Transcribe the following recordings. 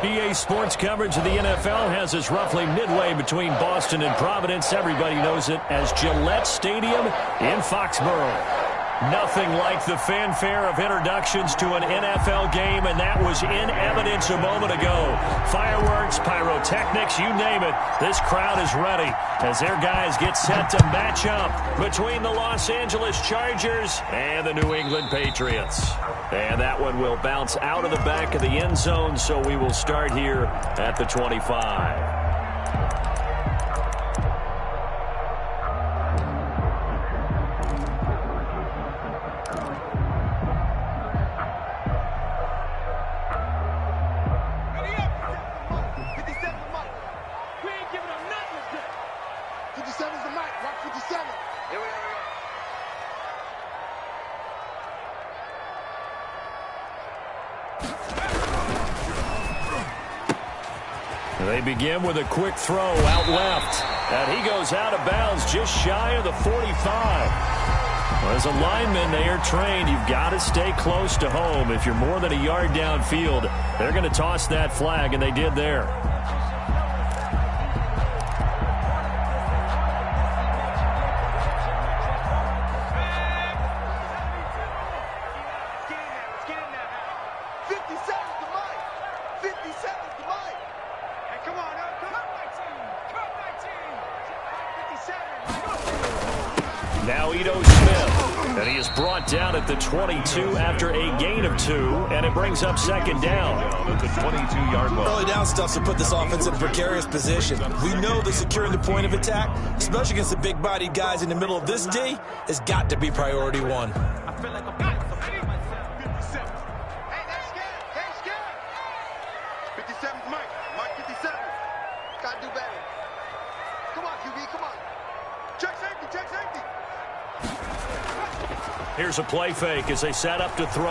EA Sports coverage of the NFL has us roughly midway between Boston and Providence. Everybody knows it as Gillette Stadium in Foxborough. Nothing like the fanfare of introductions to an NFL game, and that was in evidence a moment ago. Fireworks, pyrotechnics, you name it. This crowd is ready as their guys get set to match up between the Los Angeles Chargers and the New England Patriots. And that one will bounce out of the back of the end zone, so we will start here at the 25. They begin with a quick throw out left. And he goes out of bounds just shy of the 45. Well, as a lineman, they are trained. You've got to stay close to home. If you're more than a yard downfield, they're going to toss that flag, and they did there. Down at the 22 after a gain of 2, and it brings up second down. At the 22-yard line. Early down stuffs to put this offense in a precarious position. We know that securing the point of attack, especially against the big-bodied guys in the middle of this D, has got to be priority one. I feel like I'm 57. Hey, that's scared. That's scared. 57's Mike. Mike 57. Got to do better. Come on, QB. Come on. Check safety. Check safety. Here's a play fake as they set up to throw.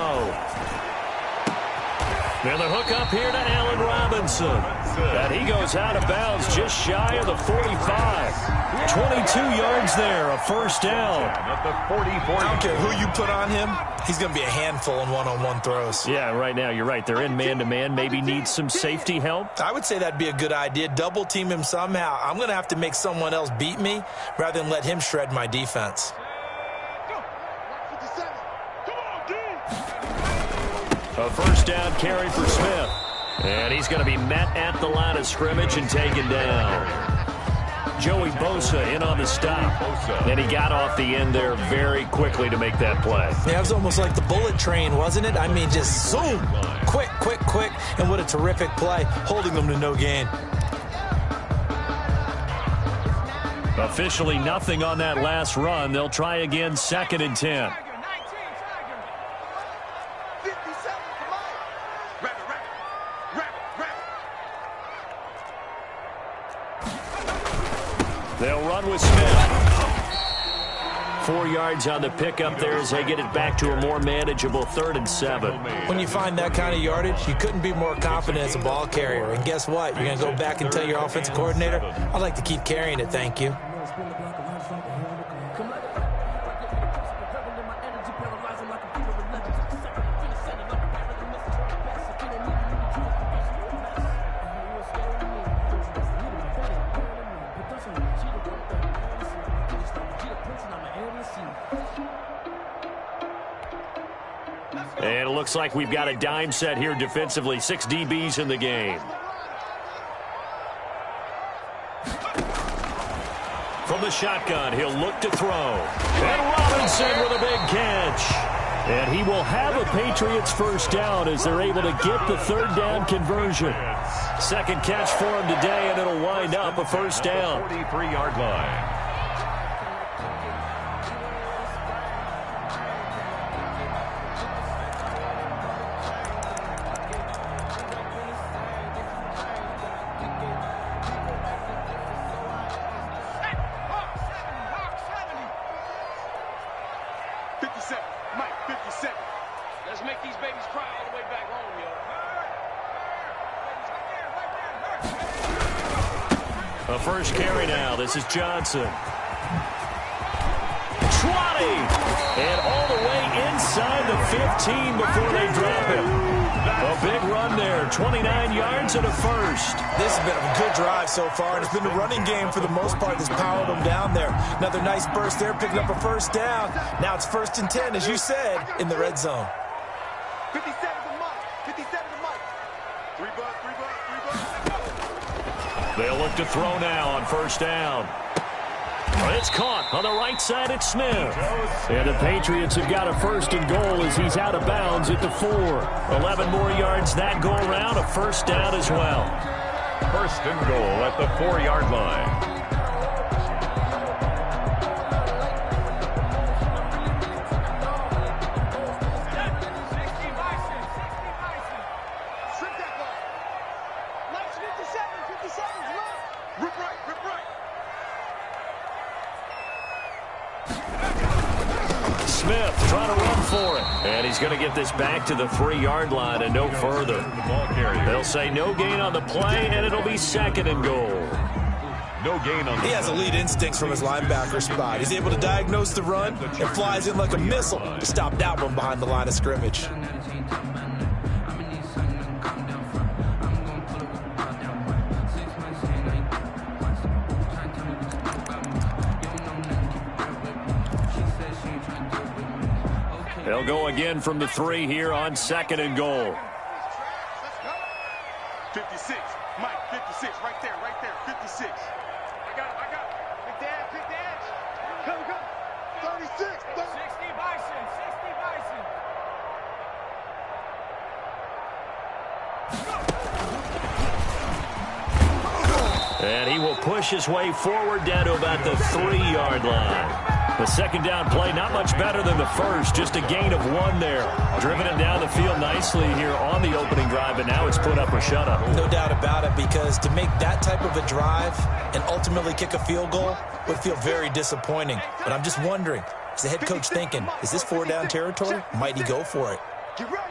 And the hook up here to Allen Robinson. And he goes out of bounds just shy of the 45. 22 yards there, a first down. I don't care who you put on him, he's going to be a handful in one-on-one throws. Yeah, right now, you're right. They're in man-to-man. Maybe need some safety help. I would say that'd be a good idea. Double team him somehow. I'm going to have to make someone else beat me rather than let him shred my defense. A first down carry for Smith. And he's going to be met at the line of scrimmage and taken down. Joey Bosa in on the stop. And he got off the end there very quickly to make that play. Yeah, it was almost like the bullet train, wasn't it? I mean, just zoom. Quick, quick, quick. And what a terrific play, holding them to no gain. Officially nothing on that last run. They'll try again, 2nd and 10. They'll run with Smith. 4 yards on the pickup there as they get it back to a more manageable 3rd and 7. When you find that kind of yardage, you couldn't be more confident as a ball carrier. And guess what? You're going to go back and tell your offensive coordinator, I'd like to keep carrying it, thank you. And it looks like we've got a dime set here defensively. 6 DBs in the game. From the shotgun, he'll look to throw. And Robinson with a big catch. And he will have a Patriots first down as they're able to get the 3rd down conversion. 2nd catch for him today, and it'll wind up a first down. 43-yard line. A first carry now. This is Johnson. Trotting. And all the way inside the 15 before they drop him. A big run run there. 29 yards and a first. This has been a good drive so far, and it's been a running game for the most part that's powered them down there. Another nice burst there, picking up a first down. Now it's 1st and 10, as you said, in the red zone. 57 to Mike. 57 to Mike. 3 bucks, 3 bucks, 3 bucks. They'll look to throw now on 1st down. It's caught on the right side. It's Smith. And the Patriots have got a 1st and goal as he's out of bounds at the 4. 11 more yards that go around. A 1st down as well. 1st and goal at the 4-yard line. Strip that ball. Mike's 57, 57's left. Rip right, rip right. Smith trying to run for it. And he's going to get this back to the 3-yard line and no further. They'll say no gain on the play, and it'll be 2nd and goal. No gain on the He has elite instincts from his linebacker spot. He's able to diagnose the run and flies in like a missile to stop that one behind the line of scrimmage. They'll go again from the 3 here on 2nd and goal. 56. Mike, 56. Right there, 56. I got it. Big dad. Come. 36. 60 Bison. And he will push his way forward down to about the 3-yard line. The 2nd down play, not much better than the first, just a gain of 1 there. Driven it down the field nicely here on the opening drive, and now it's put up or shut up. No doubt about it, because to make that type of a drive and ultimately kick a field goal would feel very disappointing. But I'm just wondering, is the head coach thinking, is this 4-down territory? Might he go for it? Get ready.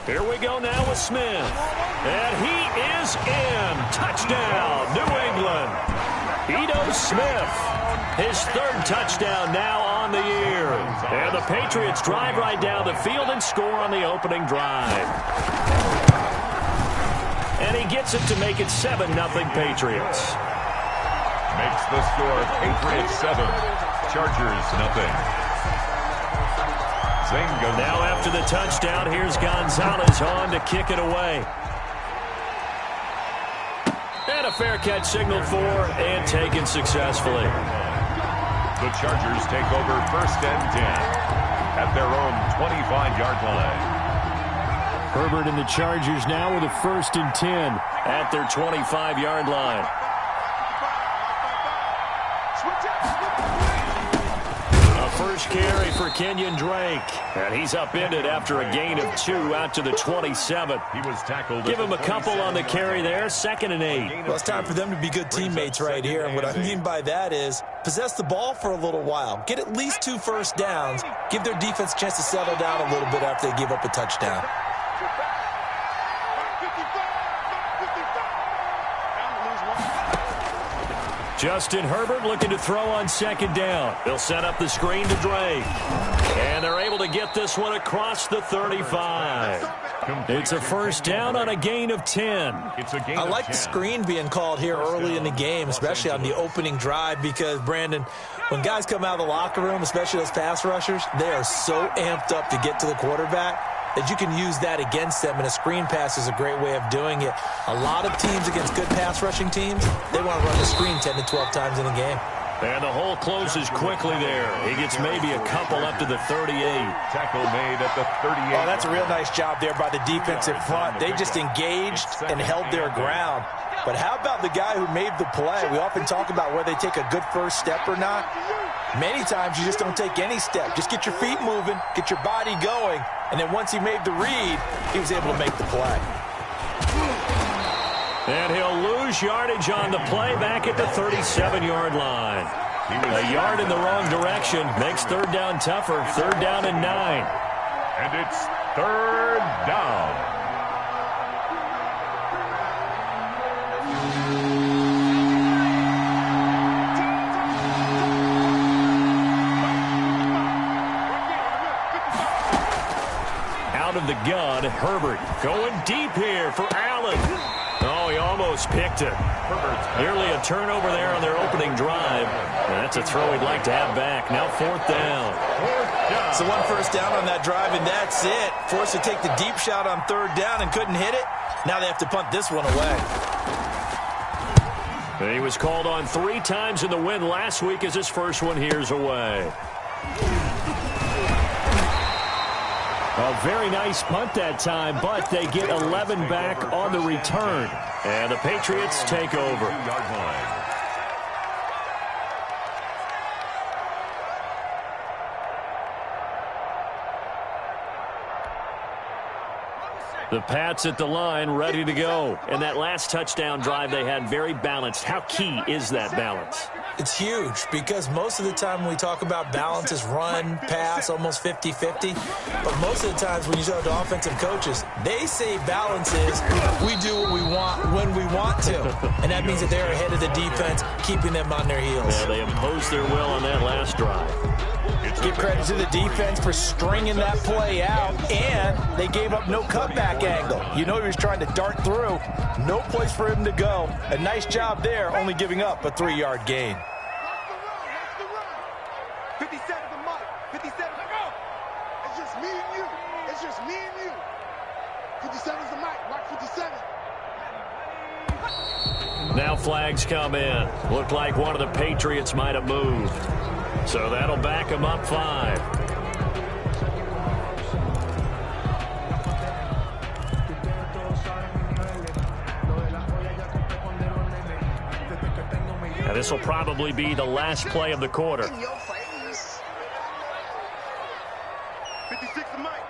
Here we go now with Smith. And he is in. Touchdown, New England. Ito Smith, his 3rd touchdown now on the year. And the Patriots drive right down the field and score on the opening drive. And he gets it to make it 7-0 Patriots. makes the score Patriots 7, Chargers nothing. Now after the touchdown, here's Gonzalez on to kick it away. And a fair catch signaled for and taken successfully. The Chargers take over 1st and 10 at their own 25-yard line. Herbert and the Chargers now with a 1st and 10 at their 25-yard line. First carry for Kenyon Drake. And he's upended after a gain of 2 out to the 27. He was tackled. Give him a couple on the carry there. 2nd and 8. Well, it's time for them to be good teammates right here. And what I mean by that is possess the ball for a little while. Get at least 2 first downs. Give their defense a chance to settle down a little bit after they give up a touchdown. Justin Herbert looking to throw on 2nd down. They'll set up the screen to Drake. And they're able to get this one across the 35. It's a 1st down on a gain of 10. I like the screen being called here early in the game, especially on the opening drive, because, Brandon, when guys come out of the locker room, especially those pass rushers, they are so amped up to get to the quarterback that you can use that against them, and a screen pass is a great way of doing it. A lot of teams against good pass rushing teams, they want to run the screen 10 to 12 times in a game. And the hole closes quickly there. He gets maybe a couple up to the 38. Tackle made at the 38. Oh, that's a real nice job there by the defensive front. They just engaged and held their ground. But how about the guy who made the play? We often talk about whether they take a good first step or not. Many times you just don't take any step. Just get your feet moving, get your body going, and then once he made the read, he was able to make the play. And he'll lose yardage on the play back at the 37-yard line. A yard in the wrong direction makes 3rd down tougher. 3rd down and 9. And it's 3rd down. out of the gun. Herbert going deep here for Allen. Oh, he almost picked it. Nearly a turnover there on their opening drive. That's a throw he'd like to have back. Now 4th down. So 1 first down on that drive, and that's it. Forced to take the deep shot on 3rd down and couldn't hit it. Now they have to punt this one away. He was called on 3 times in the win last week as his first one here's away. A very nice punt that time, but they get 11 back on the return. And the Patriots take over. The Pats at the line, ready to go. And that last touchdown drive they had very balanced. How key is that balance? It's huge because most of the time when we talk about balance is run, pass, almost 50-50. But most of the times when you talk to offensive coaches, they say balance is we do what we want when we want to. And that means that they're ahead of the defense, keeping them on their heels. Yeah, they imposed their will on that last drive. Give credit to the defense for stringing that play out, and they gave up no cutback angle. You know he was trying to dart through. No place for him to go. A nice job there, only giving up a 3-yard gain. Watch the run. 57 to Mike. 57 to go. It's just me and you. It's just me and you. 57's the Mike. Watch 57. Now flags come in. Looked like one of the Patriots might have moved. So that'll back him up 5. Now this will probably be the last play of the quarter. 56 to Mike.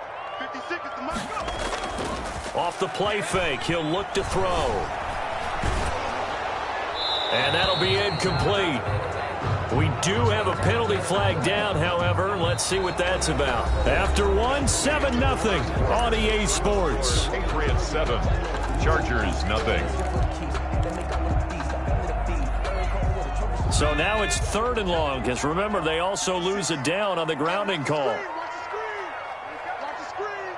56 is the Mike. Off the play fake, he'll look to throw. And that'll be incomplete. We do have a penalty flag down, however. Let's see what that's about. After 1, 7-0 on EA Sports. Patriots 7, Chargers 0. So now it's 3rd and long, because remember, they also lose a down on the grounding call. Watch the screen.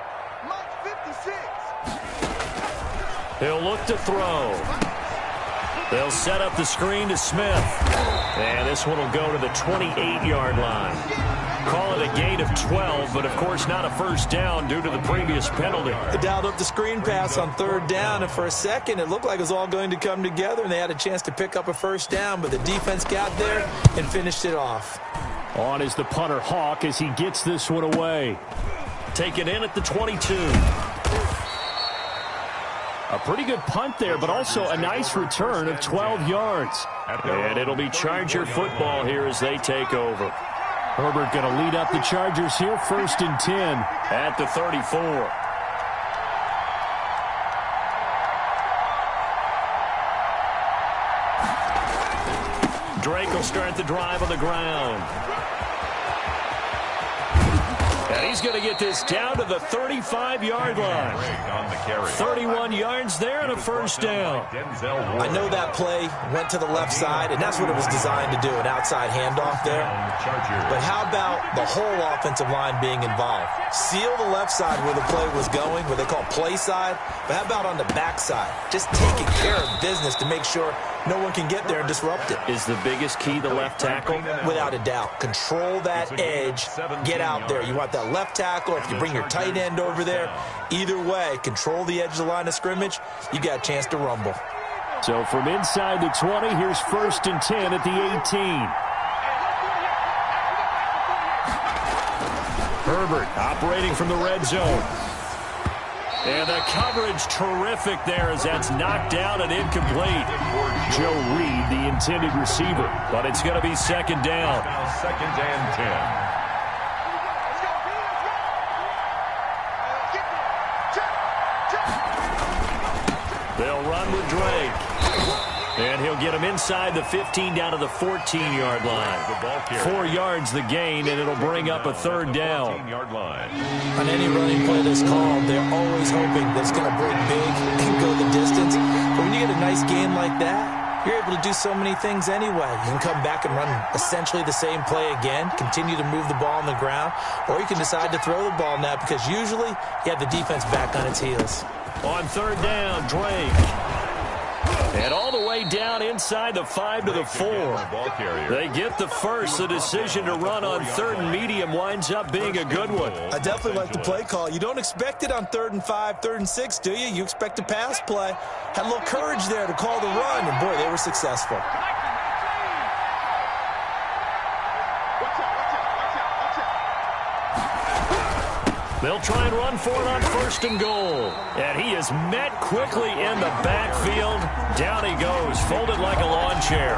Mike 56. He'll look to throw. They'll set up the screen to Smith. And this one will go to the 28-yard line. Call it a gain of 12, but of course not a first down due to the previous penalty. They dialed up the screen pass on 3rd down, and for a second it looked like it was all going to come together, and they had a chance to pick up a first down, but the defense got there and finished it off. On is the punter Hawk as he gets this one away. Taken in at the 22. A pretty good punt there, but also a nice return of 12 yards. And it'll be Charger football here as they take over. Herbert going to lead up the Chargers here, 1st and 10 at the 34. Drake will start the drive on the ground. And he's going to get this down to the 35-yard line. 31 yards there and a first down. I know that play went to the left side, and that's what it was designed to do, an outside handoff there. But how about the whole offensive line being involved? Seal the left side where the play was going, what they call play side. But how about on the back side? Just taking care of business to make sure no one can get there and disrupt it. Is the biggest key the left tackle? Without a doubt. Control that edge. Get out there. You want that left tackle. If you bring your tight end over there, either way, control the edge of the line of scrimmage. You got a chance to rumble. So from inside the 20, here's 1st and 10 at the 18. Herbert operating from the red zone. And the coverage terrific there as that's knocked down and incomplete. Joe Reed, the intended receiver. But it's going to be 2nd down. Now 2nd and 10. They'll run with Drake. And he'll get him inside the 15 down to the 14-yard line. 4 yards the gain, and it'll bring up a 3rd down. On any running play that's called, they're always hoping that it's going to break big and go the distance. But when you get a nice gain like that, you're able to do so many things anyway. You can come back and run essentially the same play again, continue to move the ball on the ground, or you can decide to throw the ball now because usually you have the defense back on its heels. On third down, Drake. And all the way down inside the 5 to the 4. They get the first. The decision to run on third and medium winds up being a good one. I definitely like the play call. You don't expect it on 3rd and 5, 3rd and 6, do you? You expect a pass play. Had a little courage there to call the run, and boy, they were successful. They'll try and run for it on 1st and goal. And he is met quickly in the backfield. Down he goes, folded like a lawn chair.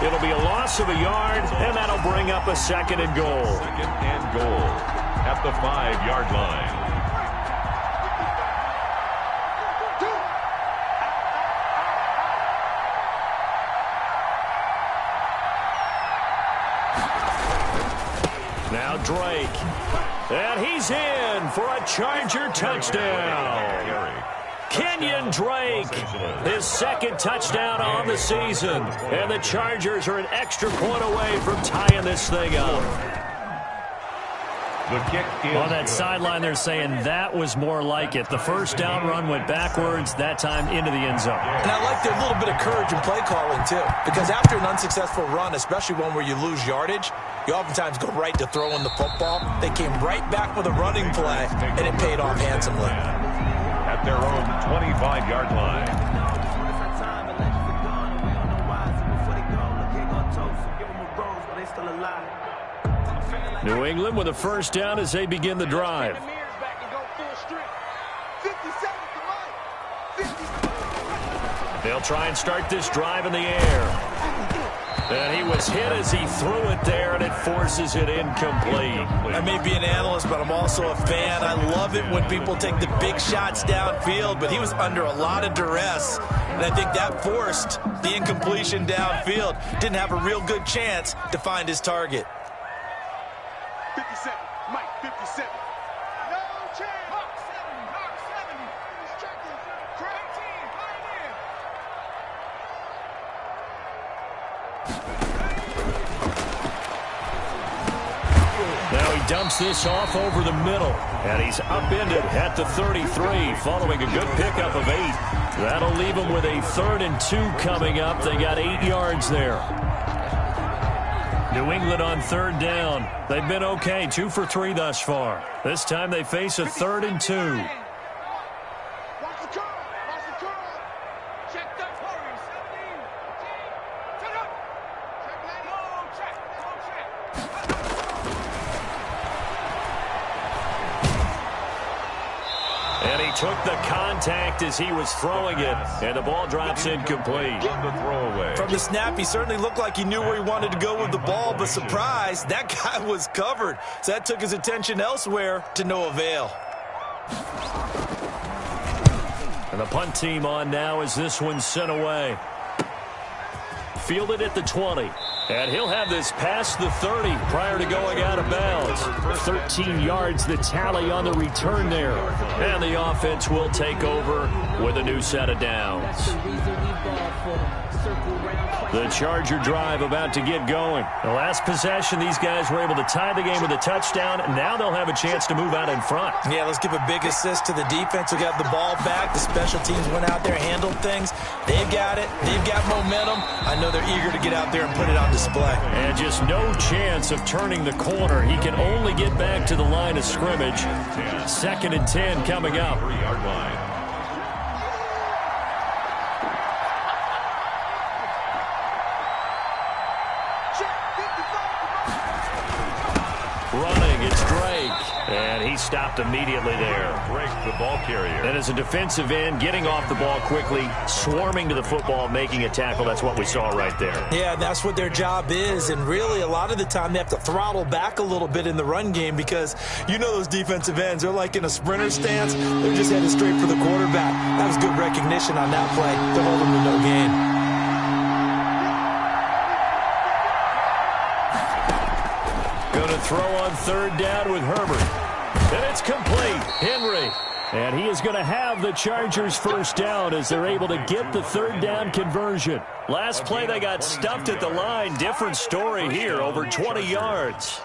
It'll be a loss of a yard, and that'll bring up a 2nd and goal. 2nd and goal at the 5-yard line. Now Drake. And he's in for a Charger touchdown. Kenyon Drake, his 2nd touchdown on the season. And the Chargers are an extra point away from tying this thing up. The kick is on that sideline, they're saying that was more like it. The 1st down run went backwards, that time into the end zone. And I like their little bit of courage in play calling, too. Because after an unsuccessful run, especially one where you lose yardage, you oftentimes go right to throwing the football. They came right back with a running play, and it paid off handsomely. At their own 25-yard line. New England with a 1st down as they begin the drive. They'll try and start this drive in the air. And he was hit as he threw it there, and it forces it incomplete. I may be an analyst, but I'm also a fan. I love it when people take the big shots downfield, but he was under a lot of duress, and I think that forced the incompletion downfield. Didn't have a real good chance to find his target. 57, Mike, 57. No chance. Mark 70. He's checking. Correct team. Now he dumps this off over the middle, and he's upended at the 33 following a good pickup of 8. That'll leave him with a 3rd and 2 coming up. They got 8 yards there. New England on 3rd down. They've been okay, 2 for 3 thus far. This time they face a 3rd and 2. Watch the curl. Check that for him. 17. Check up. Check. And he took the contact as he was throwing it, and the ball drops incomplete. On the throwaway. From the snap, he certainly looked like he knew where he wanted to go with the ball, but surprise, that guy was covered. So that took his attention elsewhere to no avail. And the punt team on now as this one's sent away. Fielded at the 20. And he'll have this past the 30 prior to going out of bounds. 13 yards the tally on the return there. And the offense will take over with a new set of downs. The Charger drive about to get going. The last possession, these guys were able to tie the game with a touchdown. Now they'll have a chance to move out in front. Yeah, let's give a big assist to the defense who got the ball back. The special teams went out there, handled things. They've got it. They've got momentum. I know they're eager to get out there and put it on display. And just no chance of turning the corner. He can only get back to the line of scrimmage. 2nd and 10 coming up. 3-yard line. Running, it's Drake. And he stopped immediately there. Drake, the ball carrier. And as a defensive end, getting off the ball quickly, swarming to the football, making a tackle. That's what we saw right there. Yeah, that's what their job is. And really, a lot of the time, they have to throttle back a little bit in the run game because you know those defensive ends, they're like in a sprinter stance. They're just headed straight for the quarterback. That was good recognition on that play to hold them to no gain. Going to throw on 3rd down with Herbert. And it's complete. Henry. And he is going to have the Chargers first down as they're able to get the third down conversion. Last play they got stuffed at the line. Different story here, over 20 yards.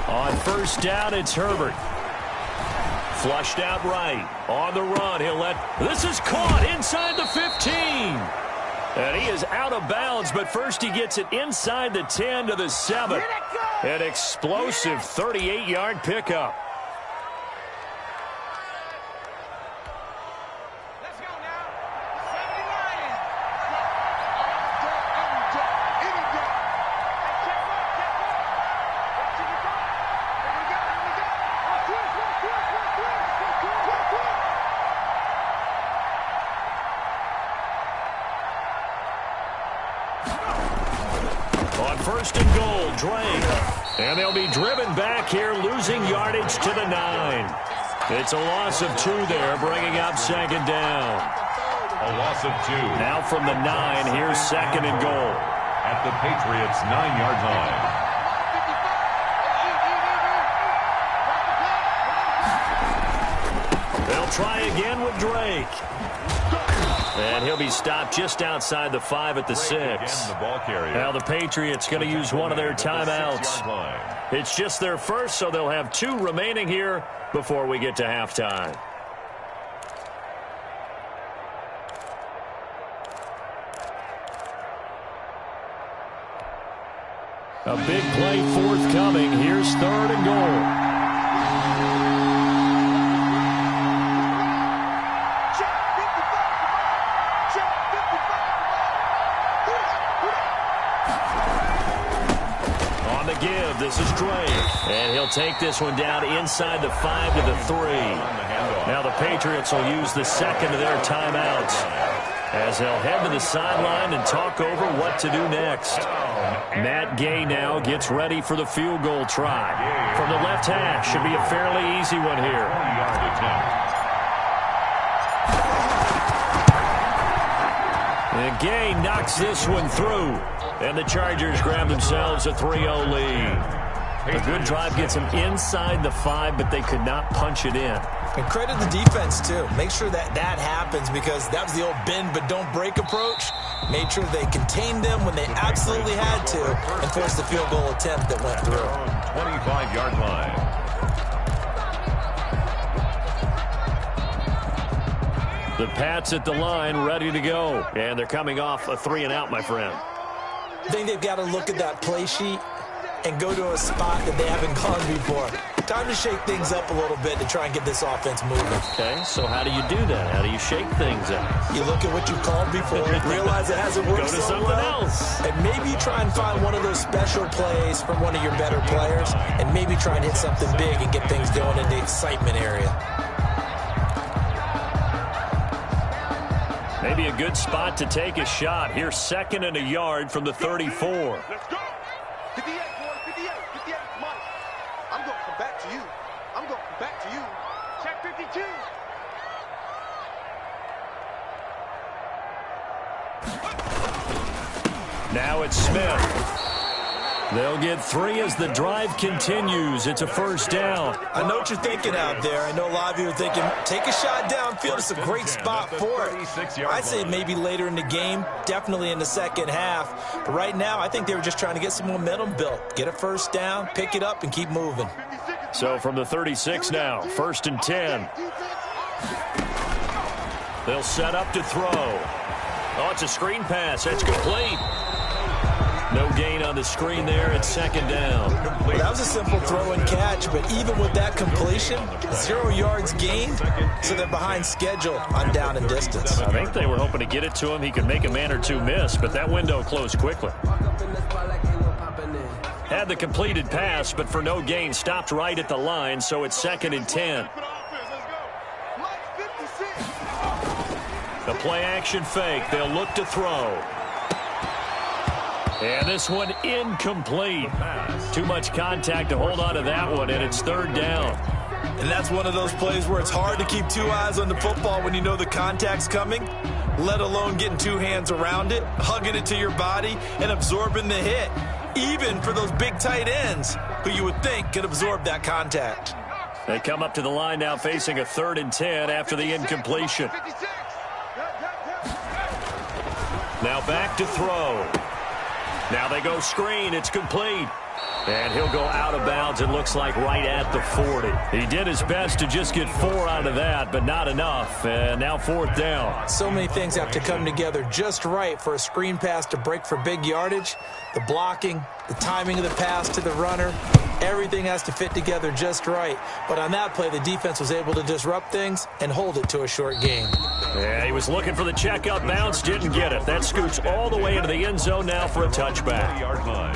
On first down, it's Herbert. Flushed out right. On the run, he'll let... This is caught inside the 15. And he is out of bounds, but first he gets it inside the 10 to the 7. An explosive 38-yard pickup. First and goal, Drake. And they'll be driven back here, losing yardage to the 9. It's a loss of 2 there, bringing up second down. A loss of 2. Now from the 9, here's second and goal. At the Patriots' 9-yard line. They'll try again with Drake. And he'll be stopped just outside the 5 at the 6. Now the Patriots going to use one of their timeouts. It's just their first, so they'll have 2 remaining here before we get to halftime. A big play forthcoming. Here's third and goal. This is Drake, and he'll take this one down inside the 5 to the 3. Now the Patriots will use the second of their timeouts as they'll head to the sideline and talk over what to do next. Matt Gay now gets ready for the field goal try. From the left hash, should be a fairly easy one here. And Gay knocks this one through. And the Chargers grab themselves a 3-0 lead. A good drive gets them inside the 5, but they could not punch it in. And credit the defense, too. Make sure that happens because that was the old bend but don't break approach. Made sure they contained them when they absolutely had to and forced the field goal attempt that went through. 25-yard line. The Pats at the line, ready to go. And they're coming off a 3-and-out, my friend. I think they've got to look at that play sheet and go to a spot that they haven't gone before. Time to shake things up a little bit to try and get this offense moving. Okay, so how do you do that? How do you shake things up? You look at what you called before, realize it hasn't worked so so well, else. And maybe try and find one of those special plays from one of your better players, and maybe try and hit something big and get things going in the excitement area. Maybe a good spot to take a shot. Here's second and a yard from the 34. Let's go. 58, boy, 58, 58, Mike. I'm going to come back to you. I'm going to come back to you. Check 52. Now it's Smith. They'll get 3 as the drive continues. It's a first down. I know what you're thinking out there. I know a lot of you are thinking, take a shot downfield. It's a great spot for it. I'd say maybe later in the game, definitely in the second half. But right now, I think they were just trying to get some momentum built. Get a first down, pick it up, and keep moving. So from the 36 now, first and 10. They'll set up to throw. Oh, it's a screen pass. That's complete. No gain on the screen there at second down. Well, that was a simple throw and catch, but even with that completion, 0 yards gained, so they're behind schedule on down and distance. I think they were hoping to get it to him. He could make a man or two miss, but that window closed quickly. Had the completed pass, but for no gain, stopped right at the line, so it's second and 10. The play action fake. They'll look to throw. And this one incomplete. Too much contact to hold on to that one, and it's third down. And that's one of those plays where it's hard to keep two eyes on the football when you know the contact's coming, let alone getting two hands around it, hugging it to your body, and absorbing the hit, even for those big tight ends who you would think could absorb that contact. They come up to the line now facing a 3rd and 10 after the incompletion. Now back to throw. Now they go screen. It's complete. And he'll go out of bounds, it looks like, right at the 40. He did his best to just get 4 out of that, but not enough. And now 4th down. So many things have to come together just right for a screen pass to break for big yardage. The blocking, the timing of the pass to the runner, everything has to fit together just right. But on that play, the defense was able to disrupt things and hold it to a short gain. Yeah, he was looking for the checkout bounce, didn't get it. That scoots all the way into the end zone now for a touchback. Yard line.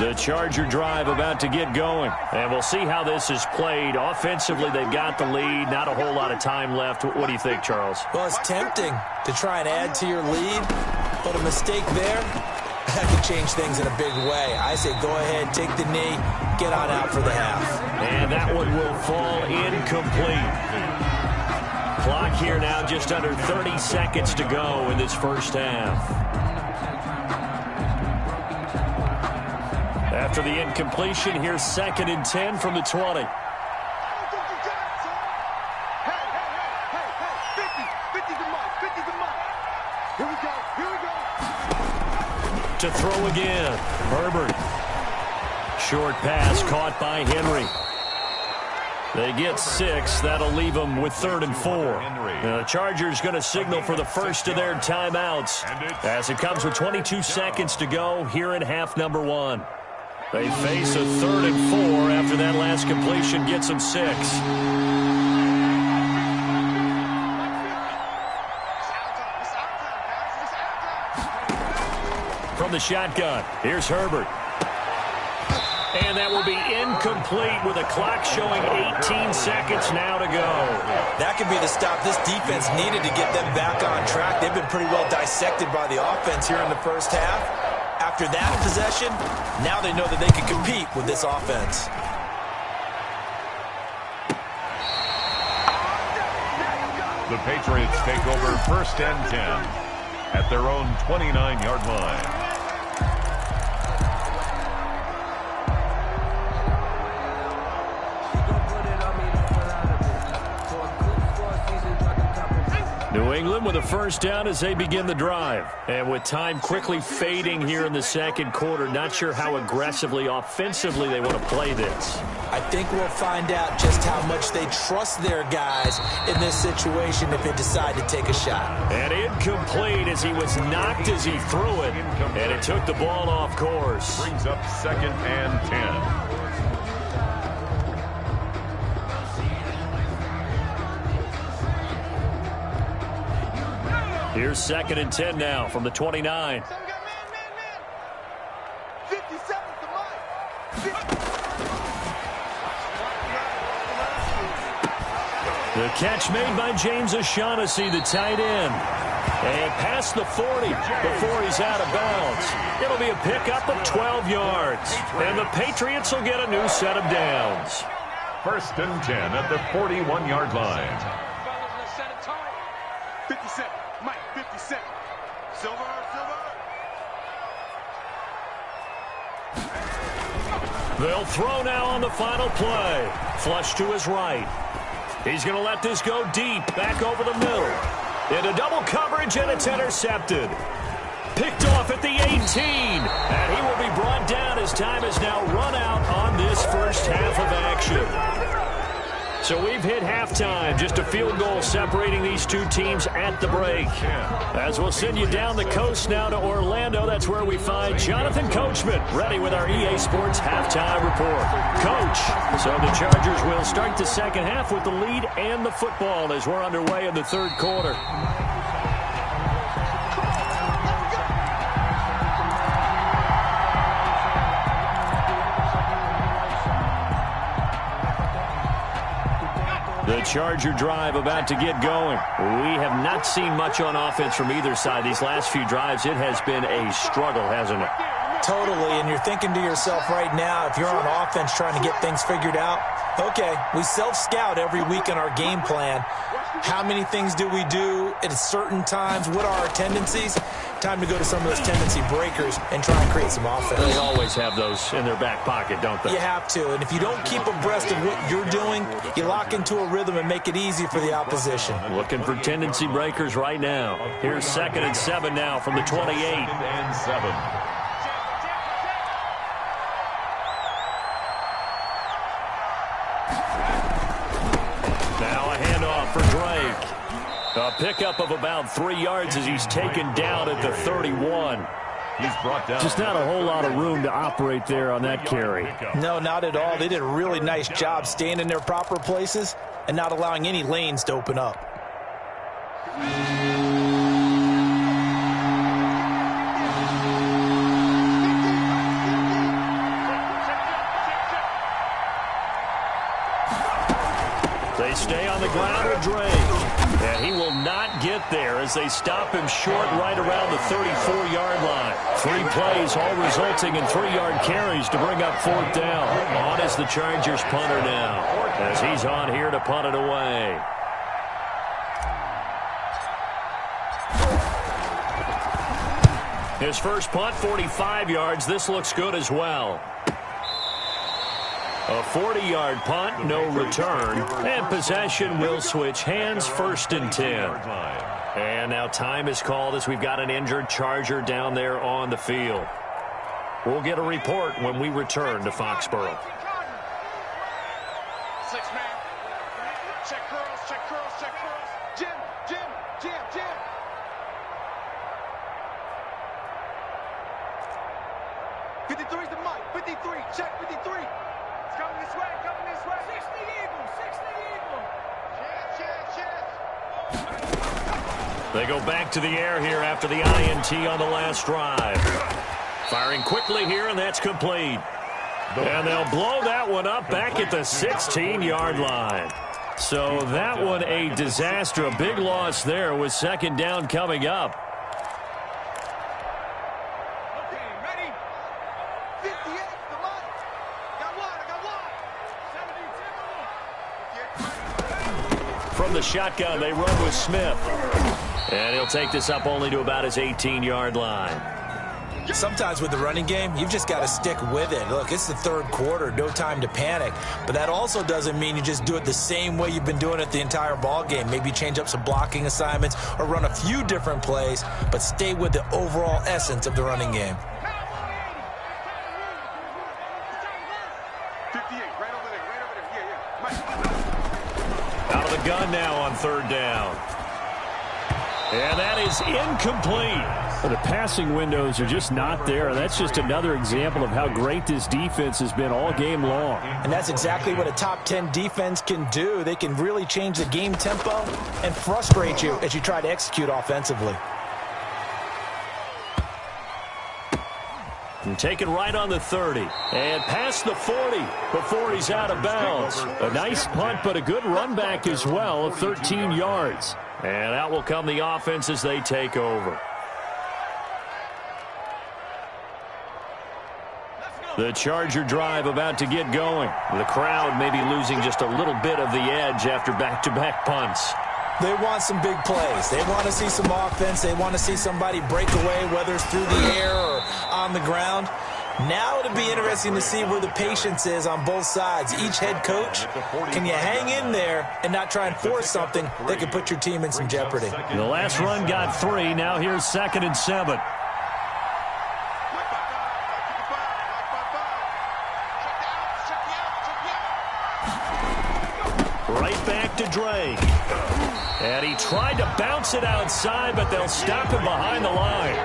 The Charger drive about to get going. And we'll see how this is played. Offensively, they've got the lead. Not a whole lot of time left. What do you think, Charles? Well, it's tempting to try and add to your lead, but a mistake there, that could change things in a big way. I say go ahead, take the knee, get on out for the half. And that one will fall incomplete. Clock here now just under 30 seconds to go in this first half. After the incompletion, here's 2nd and 10 from the 20. Hey, 50's the mark, 50's the mark. Here we go. To throw again, Herbert. Short pass caught by Henry. They get 6. That'll leave them with 3rd and 4. The Chargers going to signal for the first of their timeouts as it comes with 22 seconds to go here in half number 1. They face a 3rd and 4 after that last completion gets them 6. From the shotgun, here's Herbert. And that will be incomplete with a clock showing 18 seconds now to go. That could be the stop this defense needed to get them back on track. They've been pretty well dissected by the offense here in the first half. After that possession, now they know that they can compete with this offense. The Patriots take over 1st and 10 at their own 29-yard line. New England with a 1st down as they begin the drive. And with time quickly fading here in the 2nd quarter, not sure how aggressively, offensively they want to play this. I think we'll find out just how much they trust their guys in this situation if they decide to take a shot. And incomplete as he was knocked as he threw it. And it took the ball off course. Brings up 2nd and 10. Here's 2nd and 10 now from the 29. 57's the mark. The catch made by James O'Shaughnessy, the tight end. And past the 40 before he's out of bounds. It'll be a pickup of 12 yards. And the Patriots will get a new set of downs. 1st and 10 at the 41-yard line. 57, Mike, 57. Silver. They'll throw now on the final play. Flush to his right. He's going to let this go deep, back over the middle. Into double coverage, and it's intercepted. Picked off at the 18. And he will be brought down as time is now run out on this first half of action. So we've hit halftime, just a field goal separating these two teams at the break. As we'll send you down the coast now to Orlando, that's where we find Jonathan Coachman, ready with our EA Sports halftime report. Coach, so the Chargers will start the second half with the lead and the football as we're underway in the 3rd quarter. The Charger drive about to get going. We have not seen much on offense from either side. These last few drives, it has been a struggle, hasn't it? Totally, and you're thinking to yourself right now, if you're on offense trying to get things figured out, okay, we self-scout every week in our game plan. How many things do we do at certain times? What are our tendencies? Time to go to some of those tendency breakers and try and create some offense. They always have those in their back pocket, don't they? You have to, and if you don't keep abreast of what you're doing, you lock into a rhythm and make it easy for the opposition. Looking for tendency breakers right now. Here's 2nd and 7 now from the 28. 2nd and 7. Now a handoff for Drake. A pickup of about 3 yards as he's taken down at the 31. He's brought down. Just not a whole lot of room to operate there on that carry. No, not at all. They did a really nice job staying in their proper places and not allowing any lanes to open up. They stay on the ground with Drake. And he will not get there as they stop him short right around the 34-yard line. 3 plays, all resulting in 3-yard carries to bring up 4th down. On is the Chargers punter now as he's on here to punt it away. His first punt, 45 yards. This looks good as well. A 40-yard punt, no return, and possession will switch hands, 1st and 10. And now time is called as we've got an injured Charger down there on the field. We'll get a report when we return to Foxborough. 6-man. Check curls, check curls, check curls. Jim. 53's the mic. 53, check 53. It's coming this way, coming this way. 60 Eagles, 60 Eagles. They go back to the air here after the INT on the last drive. Firing quickly here, and that's complete. And they'll blow that one up back at the 16-yard line. So that one a disaster. A big loss there with 2nd down coming up. From the shotgun, they run with Smith. And he'll take this up only to about his 18-yard line. Sometimes with the running game, you've just got to stick with it. Look, it's the 3rd quarter, no time to panic. But that also doesn't mean you just do it the same way you've been doing it the entire ball game. Maybe change up some blocking assignments or run a few different plays, but stay with the overall essence of the running game. 58, right over there, yeah. Out of the gun now on 3rd down. And that is incomplete. The passing windows are just not there. That's just another example of how great this defense has been all game long. And that's exactly what a top 10 defense can do. They can really change the game tempo and frustrate you as you try to execute offensively. And taken right on the 30. And past the 40 before he's out of bounds. A nice punt, but a good run back as well of 13 yards. And out will come the offense as they take over. The Charger drive about to get going. The crowd may be losing just a little bit of the edge after back-to-back punts. They want some big plays. They want to see some offense. They want to see somebody break away, whether it's through the air or on the ground. Now it'll be interesting to see where the patience is on both sides. Each head coach, can you hang in there and not try and force something that could put your team in some jeopardy? The last run got 3. Now here's 2nd and 7. Right back to Drake. And he tried to bounce it outside, but they'll stop him behind the line.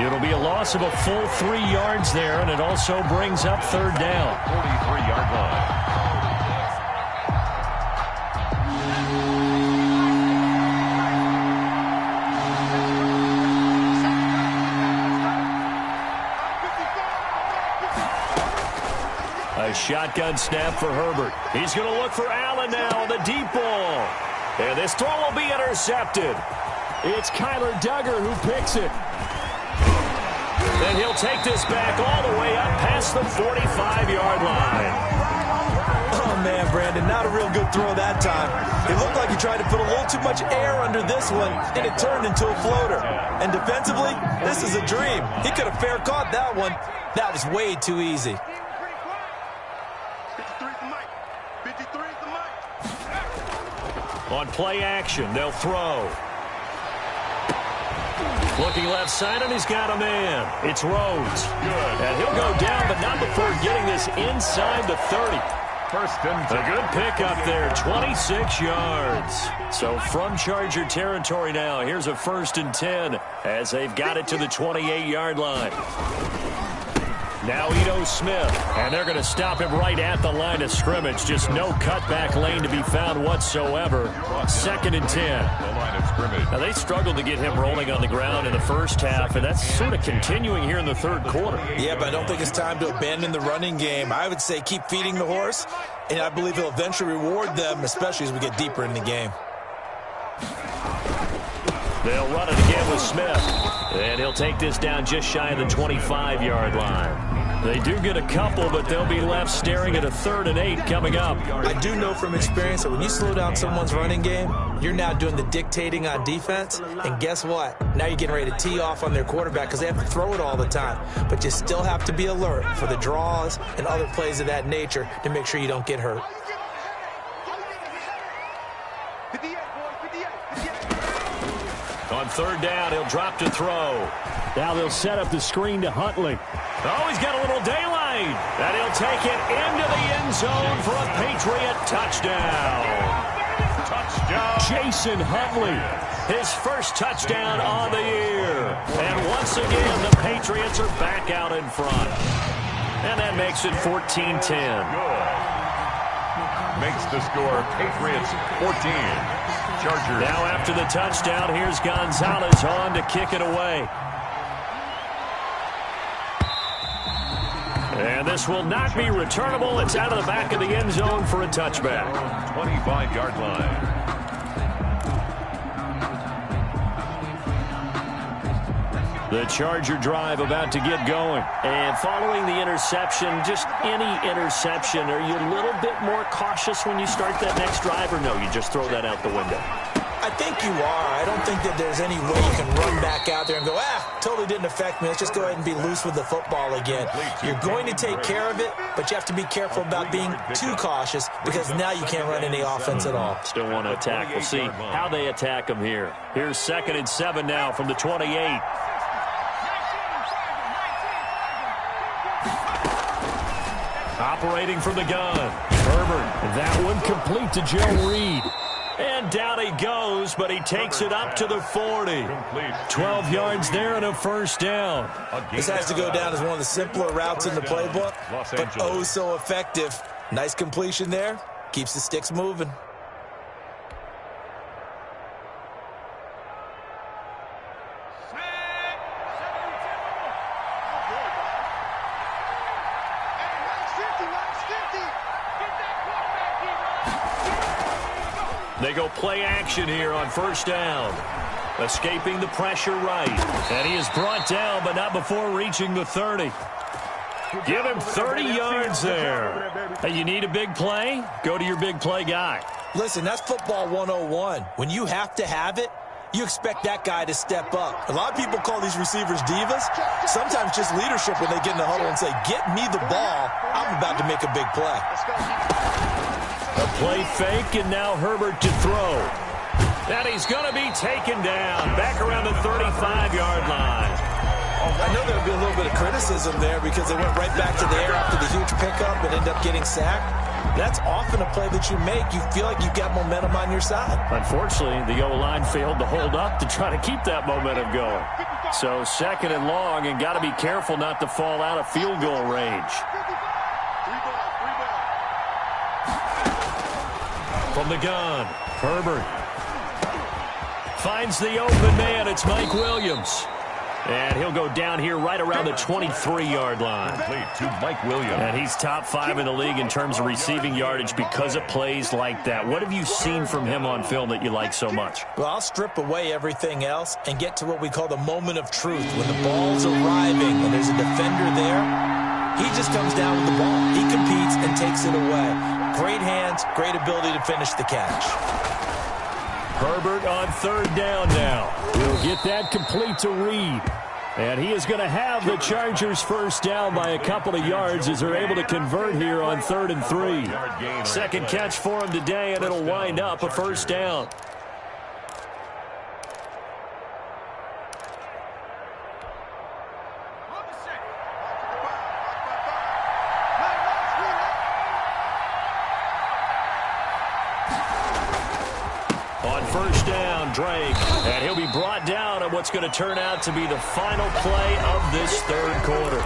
It'll be a loss of a full 3 yards there, and it also brings up 3rd down. 43-yard line. A shotgun snap for Herbert. He's going to look for Allen now on the deep ball. And this throw will be intercepted. It's Kyler Duggar who picks it. And he'll take this back all the way up past the 45-yard line. Oh, man, Brandon, not a real good throw that time. It looked like he tried to put a little too much air under this one, and it turned into a floater. And defensively, this is a dream. He could have fair caught that one. That was way too easy. 53's the mic. 53's the mic. On play action, they'll throw. Looking left side, and he's got a man. It's Rhodes. Good. And he'll go down, but not before getting this inside the 30. First and 10. A good pickup there, 26 yards. So from Charger territory now, here's a 1st and 10 as they've got it to the 28-yard line. Now Ito Smith, and they're going to stop him right at the line of scrimmage. Just no cutback lane to be found whatsoever. 2nd and 10. The line of scrimmage. Now, they struggled to get him rolling on the ground in the first half, and that's sort of continuing here in the third quarter. Yeah, but I don't think it's time to abandon the running game. I would say keep feeding the horse, and I believe he'll eventually reward them, especially as we get deeper in the game. They'll run it again with Smith, and he'll take this down just shy of the 25-yard line. They do get a couple, but they'll be left staring at a 3rd and 8 coming up. I do know from experience that when you slow down someone's running game, you're now doing the dictating on defense, and guess what? Now you're getting ready to tee off on their quarterback because they have to throw it all the time. But you still have to be alert for the draws and other plays of that nature to make sure you don't get hurt. 58, boys, 58. On 3rd down, he'll drop to throw. Now they'll set up the screen to Huntley. Oh, he's got a little daylight. And he'll take it into the end zone for a Patriot touchdown. Touchdown. Jason Huntley, his first touchdown on the year. And once again, the Patriots are back out in front. And that makes it 14-10. Good. Makes the score Patriots 14. Chargers. Now after the touchdown, here's Gonzalez on to kick it away. And this will not be returnable. It's out of the back of the end zone for a touchback. 25-yard line. The Charger drive about to get going. And following the interception, just any interception, are you a little bit more cautious when you start that next drive, or no, you just throw that out the window? I think you are. I don't think that there's any way you can run back out there and go, totally didn't affect me. Let's just go ahead and be loose with the football again. You're going to take care of it, but you have to be careful about being too cautious because now you can't run any offense at all. Still want to attack. We'll see how they attack them here. Here's 2nd and 7 now from the 28. Operating from the gun. Herbert, that one complete to Joe Reed. And down he goes, but he takes it up to the 40. 12 yards there and a 1st down. This has to go down as one of the simpler routes in the playbook, but oh so effective. Nice completion there. Keeps the sticks moving. They go play action here on 1st down. Escaping the pressure right. And he is brought down, but not before reaching the 30. Give him 30 yards there. Hey, you need a big play? Go to your big play guy. Listen, that's football 101. When you have to have it, you expect that guy to step up. A lot of people call these receivers divas. Sometimes just leadership when they get in the huddle and say, get me the ball. I'm about to make a big play. A play fake, and now Herbert to throw. And he's going to be taken down back around the 35-yard line. I know there'll be a little bit of criticism there because they went right back to the air after the huge pickup and ended up getting sacked. That's often a play that you make. You feel like you've got momentum on your side. Unfortunately, the O-line failed to hold up to try to keep that momentum going. So 2nd and long, and got to be careful not to fall out of field goal range. From the gun, Herbert finds the open man. It's Mike Williams. And he'll go down here right around the 23-yard line. Complete to Mike Williams. And he's top 5 in the league in terms of receiving yardage because of plays like that. What have you seen from him on film that you like so much? Well, I'll strip away everything else and get to what we call the moment of truth. When the ball's arriving and there's a defender there, he just comes down with the ball. He competes and takes it away. Great hands, great ability to finish the catch. Herbert on 3rd down now. He'll get that complete to Reed. And he is going to have the Chargers first down by a couple of yards as they're able to convert here on 3rd and 3. Second catch for him today, and it'll wind up a first down. First down, Drake, and he'll be brought down on what's going to turn out to be the final play of this 3rd quarter.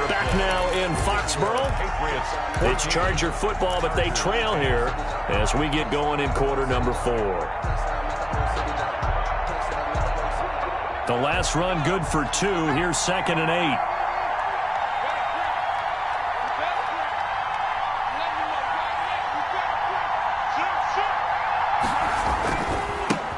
Back now in Foxborough. It's Charger football, but they trail here as we get going in quarter number 4. The last run good for 2. Here's 2nd and 8.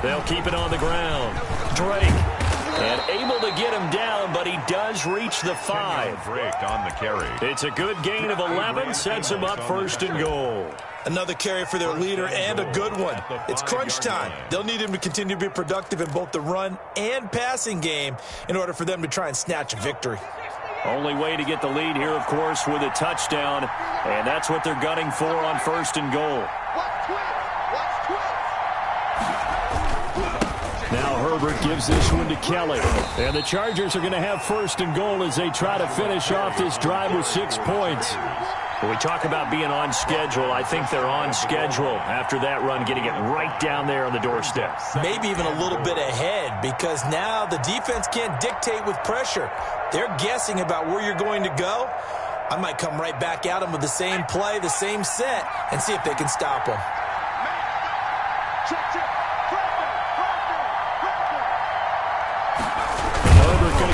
They'll keep it on the ground. Drake, and able to get him down, but he does reach the 5. Drake on the carry. It's a good gain of 11, sets him up 1st and goal. Another carry for their leader and a good one. It's crunch time. They'll need him to continue to be productive in both the run and passing game in order for them to try and snatch a victory. Only way to get the lead here, of course, with a touchdown, and that's what they're gunning for on 1st and goal. Now Herbert gives this one to Kelly. And the Chargers are going to have 1st and goal as they try to finish off this drive with 6 points. When we talk about being on schedule, I think they're on schedule after that run, getting it right down there on the doorstep. Maybe even a little bit ahead, because now the defense can't dictate with pressure. They're guessing about where you're going to go. I might come right back at them with the same play, the same set, and see if they can stop them.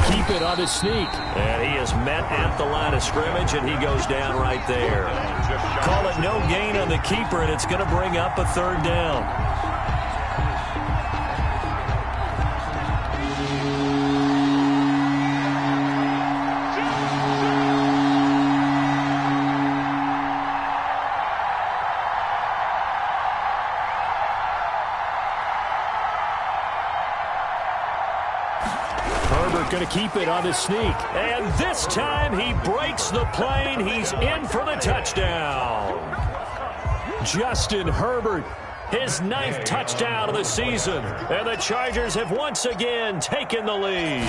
Keep it on his sneak. And he is met at the line of scrimmage, and he goes down right there. Call it no gain on the keeper, and it's going to bring up a 3rd down. Going to keep it on his sneak. And this time he breaks the plane. He's in for the touchdown. Justin Herbert, his 9th touchdown of the season. And the Chargers have once again taken the lead.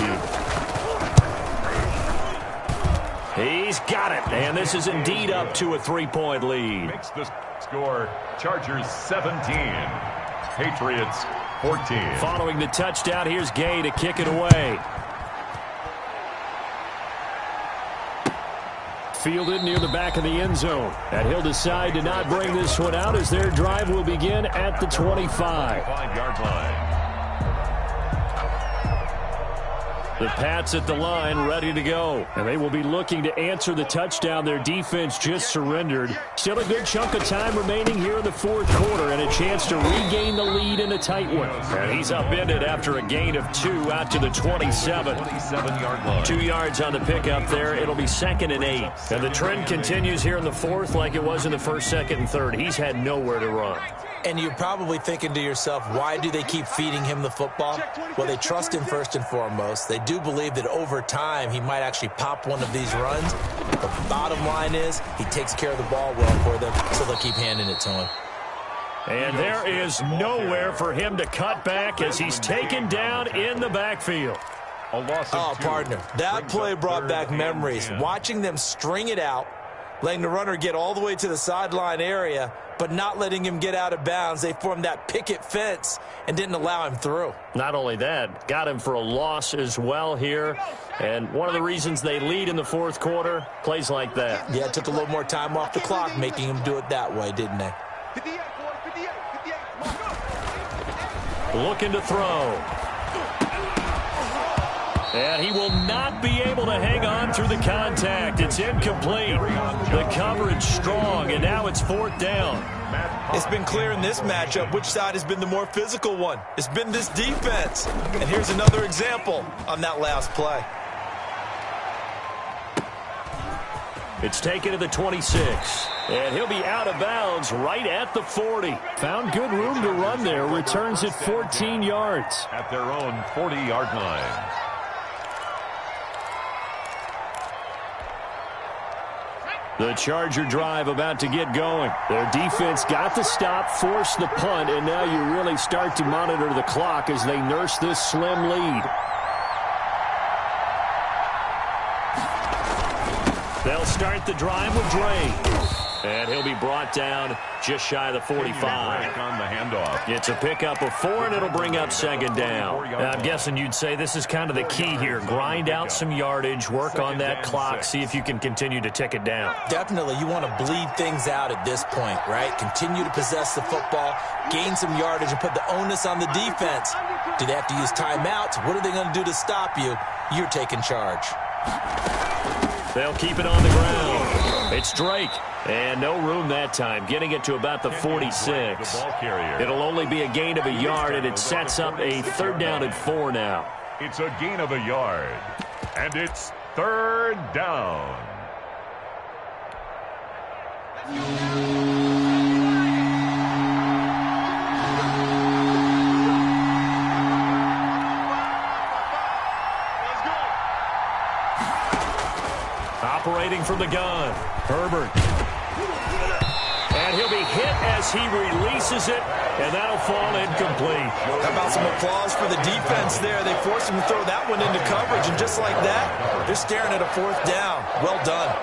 He's got it. And this is indeed up to a 3-point lead. Makes the score Chargers 17. Patriots 14. Following the touchdown, here's Gay to kick it away. Fielded near the back of the end zone. And he'll decide to not bring this one out as their drive will begin at the 25. 5-yard line. The Pats at the line ready to go. And they will be looking to answer the touchdown their defense just surrendered. Still a good chunk of time remaining here in the 4th quarter and a chance to regain the lead in a tight one. And he's upended after a gain of 2 out to the 27. 27-yard line. 2 yards on the pickup there. It'll be 2nd and 8. And the trend continues here in the 4th like it was in the 1st, 2nd, and 3rd. He's had nowhere to run. And you're probably thinking to yourself, why do they keep feeding him the football? Well, they trust him first and foremost. They do believe that over time he might actually pop one of these runs. The bottom line is he takes care of the ball well for them, so they'll keep handing it to him. And there is nowhere for him to cut back as he's taken down in the backfield. A loss of 2. Partner, that play brought back memories. Watching them string it out, letting the runner get all the way to the sideline area, but not letting him get out of bounds. They formed that picket fence and didn't allow him through. Not only that, got him for a loss as well here. And one of the reasons they lead in the 4th quarter, plays like that. Yeah, it took a little more time off the clock, making him do it that way, didn't they? Looking to throw. And he will not be able to hang on through the contact. It's incomplete. The coverage strong, and now it's 4th down. It's been clear in this matchup which side has been the more physical one. It's been this defense. And here's another example on that last play. It's taken to the 26. And he'll be out of bounds right at the 40. Found good room to run there. Returns it 14 yards. At their own 40-yard line. The Charger drive about to get going. Their defense got the stop, forced the punt, and now you really start to monitor the clock as they nurse this slim lead. They'll start the drive with Drake. And he'll be brought down just shy of the 45. On the handoff. It's a pickup of 4, and it'll bring up 2nd down. Now, I'm guessing you'd say this is kind of the key here. Grind out some yardage, work on that clock, see if you can continue to tick it down. Definitely, you want to bleed things out at this point, right? Continue to possess the football, gain some yardage, and put the onus on the defense. Do they have to use timeouts? What are they going to do to stop you? You're taking charge. They'll keep it on the ground. It's Drake. And no room that time, getting it to about the 46. It'll only be a gain of a yard, and it sets up a 3rd down and 4 now. It's a gain of a yard, and it's 3rd down. Operating from the gun, Herbert. And he'll be hit as he releases it, and that'll fall incomplete. How about some applause for the defense there? They forced him to throw that one into coverage, and just like that, they're staring at a 4th down. Well done.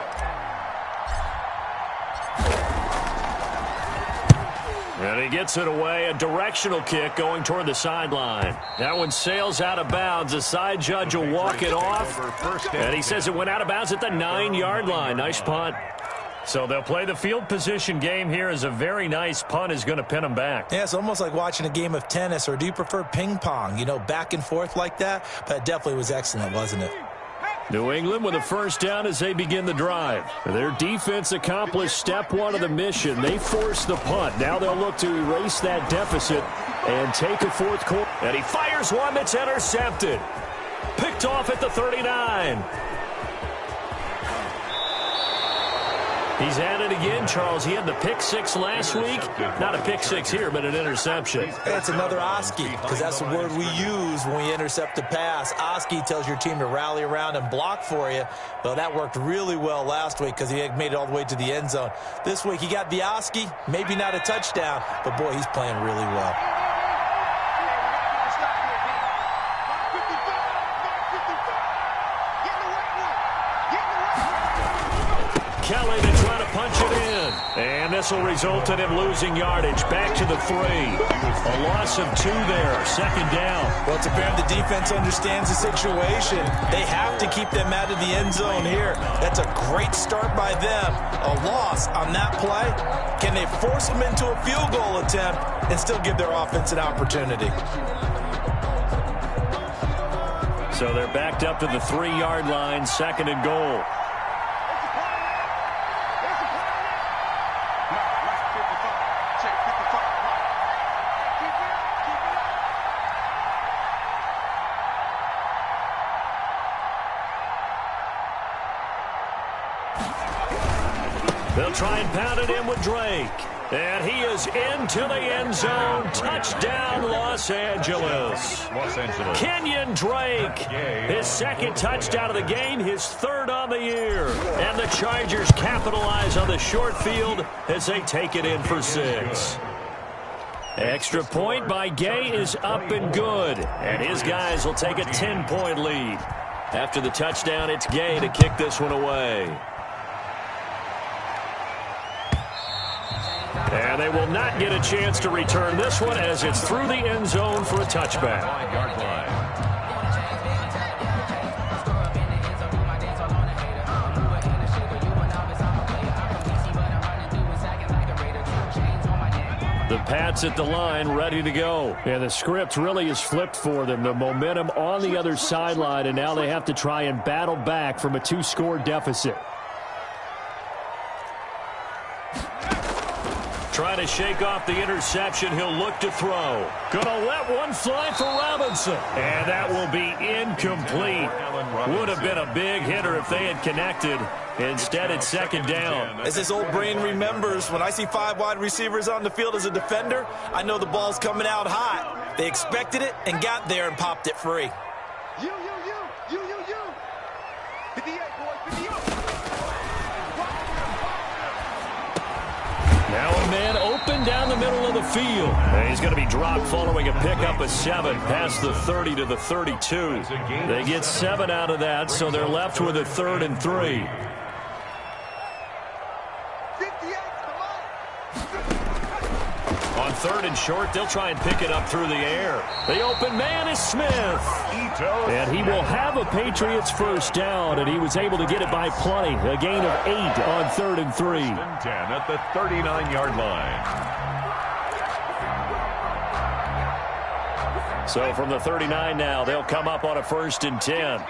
And he gets it away, a directional kick going toward the sideline. That one sails out of bounds. The side judge will walk it off, and he says it went out of bounds at the 9-yard line. Nice punt. So they'll play the field position game here as a very nice punt is going to pin them back. Yeah, it's almost like watching a game of tennis, or do you prefer ping pong? You know, back and forth like that? But it definitely was excellent, wasn't it? New England with a 1st down as they begin the drive. Their defense accomplished step 1 of the mission. They forced the punt. Now they'll look to erase that deficit and take a 4th quarter. And he fires one that's intercepted. Picked off at the 39. He's at it again, Charles. He had the pick 6 last week. Not a pick 6 here, but an interception. It's another Oski, because that's the word we use when we intercept a pass. Oski tells your team to rally around and block for you. Well, that worked really well last week because he had made it all the way to the end zone. This week, he got the Oski, maybe not a touchdown, but, boy, he's playing really well. Kelly to try to punch it in. And this will result in him losing yardage. Back to the 3. A loss of 2 there. 2nd down. Well, it's apparent the defense understands the situation. They have to keep them out of the end zone here. That's a great start by them. A loss on that play. Can they force them into a field goal attempt and still give their offense an opportunity? So they're backed up to the 3-yard line. 2nd and goal. They'll try and pound it in with Drake. And he is into the end zone. Touchdown, Los Angeles. Kenyon Drake, his 2nd touchdown of the game, his 3rd on the year. And the Chargers capitalize on the short field as they take it in for 6. Extra point by Gay is up and good. And his guys will take a 10-point lead. After the touchdown, it's Gay to kick this one away. And they will not get a chance to return this one as it's through the end zone for a touchback. 5-yard line. The Pats at the line, ready to go. And the script really is flipped for them. The momentum on the other sideline, and now they have to try and battle back from a 2-score deficit. Trying to shake off the interception. He'll look to throw. Gonna let one fly for Robinson. And that will be incomplete. Would have been a big hitter if they had connected. Instead, it's second down. As this old brain remembers, when I see 5 wide receivers on the field as a defender, I know the ball's coming out hot. They expected it and got there and popped it free. You. 58, boy, 58. Now a man open down the middle of the field. And he's going to be dropped following a pickup of 7 past the 30 to the 32. They get 7 out of that, so they're left with a 3rd and 3. On 3rd and short, they'll try and pick it up through the air. The open man is Smith. And he will have a Patriots first down, and he was able to get it by plenty. A gain of 8 on 3rd and 3. 10 at the 39-yard line. So from the 39 now, they'll come up on a 1st and 10.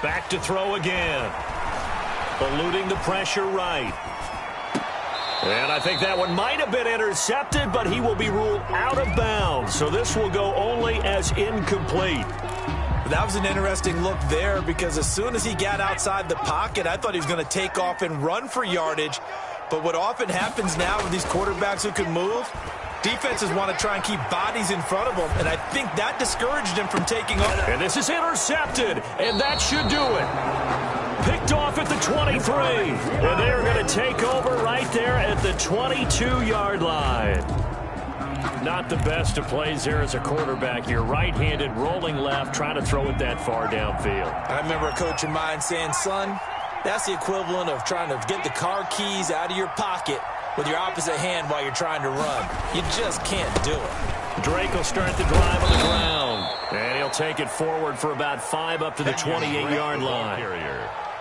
Back to throw again. Eluding the pressure right. And I think that one might have been intercepted, but he will be ruled out of bounds. So this will go only as incomplete. That was an interesting look there because as soon as he got outside the pocket, I thought he was going to take off and run for yardage. But what often happens now with these quarterbacks who can move, defenses want to try and keep bodies in front of them, and I think that discouraged him from taking off. And this is intercepted, and that should do it. Picked off at the 23. And they are going to take over right there at the 22-yard line. Not the best of plays there as a quarterback. You're right-handed, rolling left, trying to throw it that far downfield. I remember a coach of mine saying, son, that's the equivalent of trying to get the car keys out of your pocket with your opposite hand while you're trying to run. You just can't do it. Drake will start the drive on the ground. And he'll take it forward for about 5 up to the 28-yard line.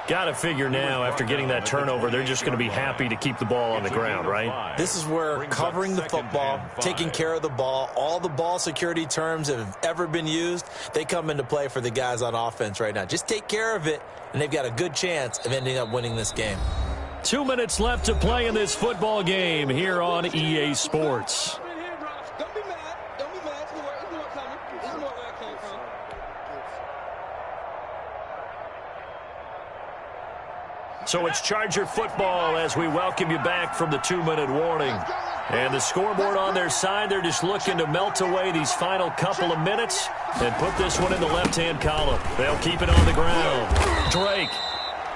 Got to figure now, after getting that turnover, they're just going to be happy to keep the ball on the ground, right? This is where covering the football, taking care of the ball, all the ball security terms that have ever been used, they come into play for the guys on offense right now. Just take care of it, and they've got a good chance of ending up winning this game. 2 minutes left to play in this football game here on EA Sports. Don't be mad. Don't be mad. It's more coming. It's more where I came from. So it's Charger football as we welcome you back from the 2-minute warning. And the scoreboard on their side, they're just looking to melt away these final couple of minutes and put this one in the left-hand column. They'll keep it on the ground. Drake.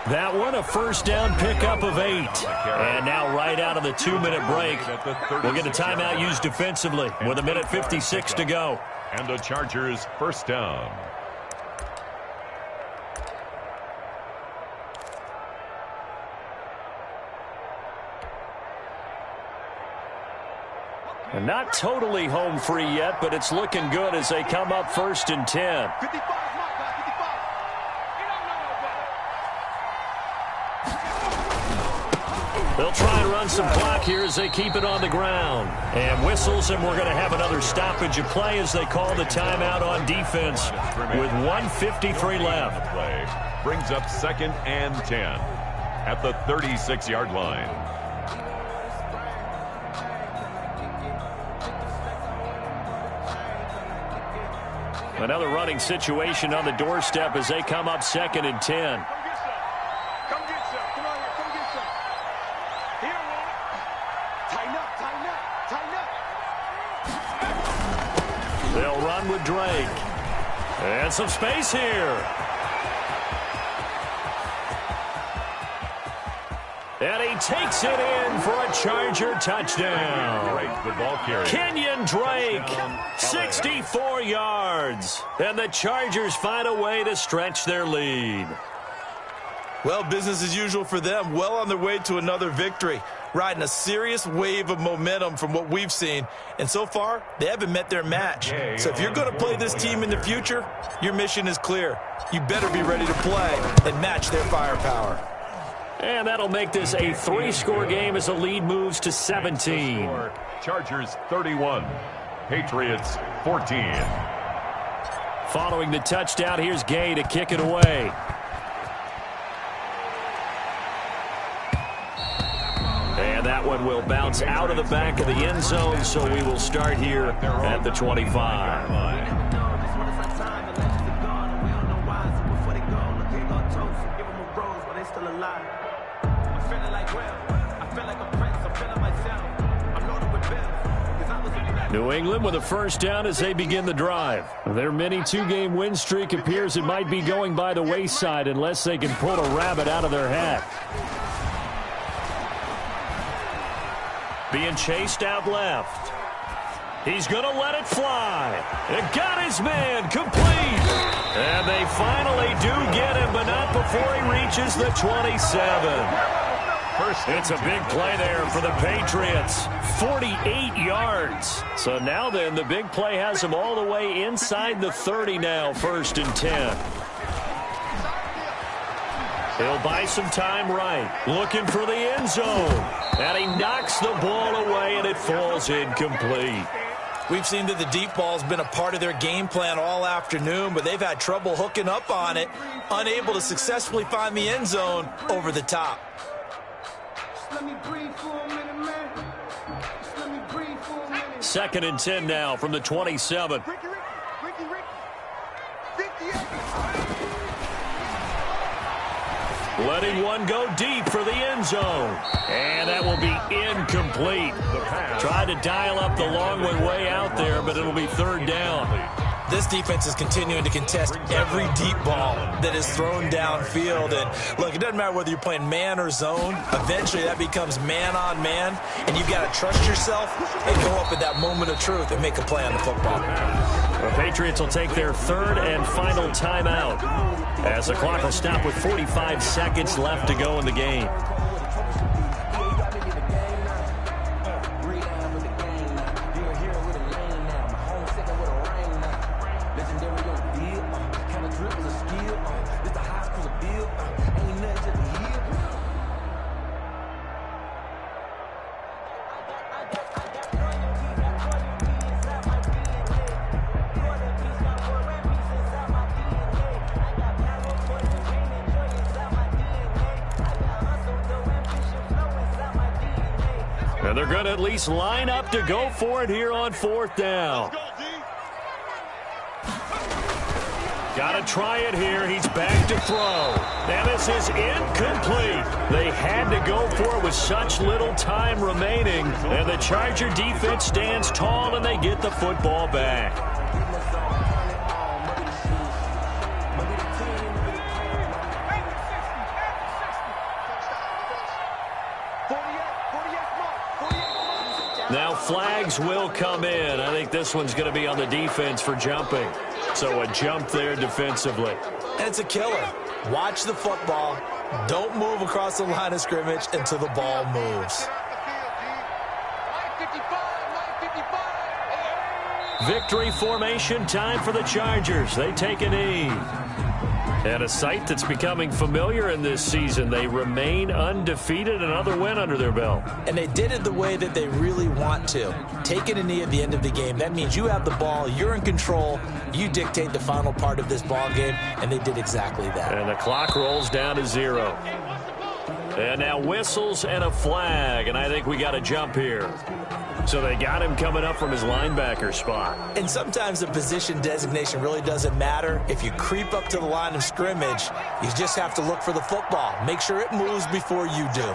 That one, a first down pickup of 8. And now right out of the 2-minute break, we'll get a timeout used defensively with 1:56 to go. And the Chargers first down. And not totally home free yet, but it's looking good as they come up 1st and 10. 55 is my guy. 55. They'll try and run some clock here as they keep it on the ground. And whistles, and we're going to have another stoppage of play as they call the timeout on defense with 1:53 left. Play brings up 2nd and 10 at the 36-yard line. Another running situation on the doorstep as they come up 2nd and 10. Come get some. Come on here. Come get some. Here, man. Tighten up. Tighten up. Tighten up. They'll run with Drake. And some space here. And he takes it in for a Charger touchdown. The ball carrier. Kenyon Drake, 64 yards. And the Chargers find a way to stretch their lead. Well, business as usual for them. Well on their way to another victory. Riding a serious wave of momentum from what we've seen. And so far, they haven't met their match. So if you're going to play this team in the future, your mission is clear. You better be ready to play and match their firepower. And that'll make this a 3-score game as the lead moves to 17. Chargers 31, Patriots 14. Following the touchdown, here's Gay to kick it away. And that one will bounce out of the back of the end zone, so we will start here at the 25. New England with a first down as they begin the drive. Their mini 2-game win streak appears it might be going by the wayside unless they can pull a rabbit out of their hat. Being chased out left. He's going to let it fly. It got his man complete. And they finally do get him, but not before he reaches the 27. It's a big play there for the Patriots. 48 yards. So now then, the big play has them all the way inside the 30 now, 1st and 10. He'll buy some time right. Looking for the end zone. And he knocks the ball away, and it falls incomplete. We've seen that the deep ball has been a part of their game plan all afternoon, but they've had trouble hooking up on it, unable to successfully find the end zone over the top. Let me breathe for a minute, man. Just let me breathe for a minute. 2nd and 10 now from the 27. Ricky. 58. Letting one go deep for the end zone. And that will be incomplete. Tried to dial up the long one way out there, but it'll be 3rd down. This defense is continuing to contest every deep ball that is thrown downfield. And, look, it doesn't matter whether you're playing man or zone. Eventually, that becomes man-on-man, and you've got to trust yourself and go up at that moment of truth and make a play on the football. The Patriots will take their 3rd and final timeout as the clock will stop with 45 seconds left to go in the game. And they're going to at least line up to go for it here on 4th down. Got to try it here. He's back to throw. And this is incomplete. They had to go for it with such little time remaining. And the Charger defense stands tall, and they get the football back. Now flags will come in. I think this one's going to be on the defense for jumping. So a jump there defensively. And it's a killer. Watch the football. Don't move across the line of scrimmage until the ball moves. Victory formation time for the Chargers. They take a knee. And a sight that's becoming familiar in this season. They remain undefeated, another win under their belt. And they did it the way that they really want to. Taking a knee at the end of the game. That means you have the ball, you're in control, you dictate the final part of this ball game, and they did exactly that. And the clock rolls down to 0. And now whistles and a flag, and I think we got a jump here. So they got him coming up from his linebacker spot. And sometimes the position designation really doesn't matter. If you creep up to the line of scrimmage, you just have to look for the football. Make sure it moves before you do.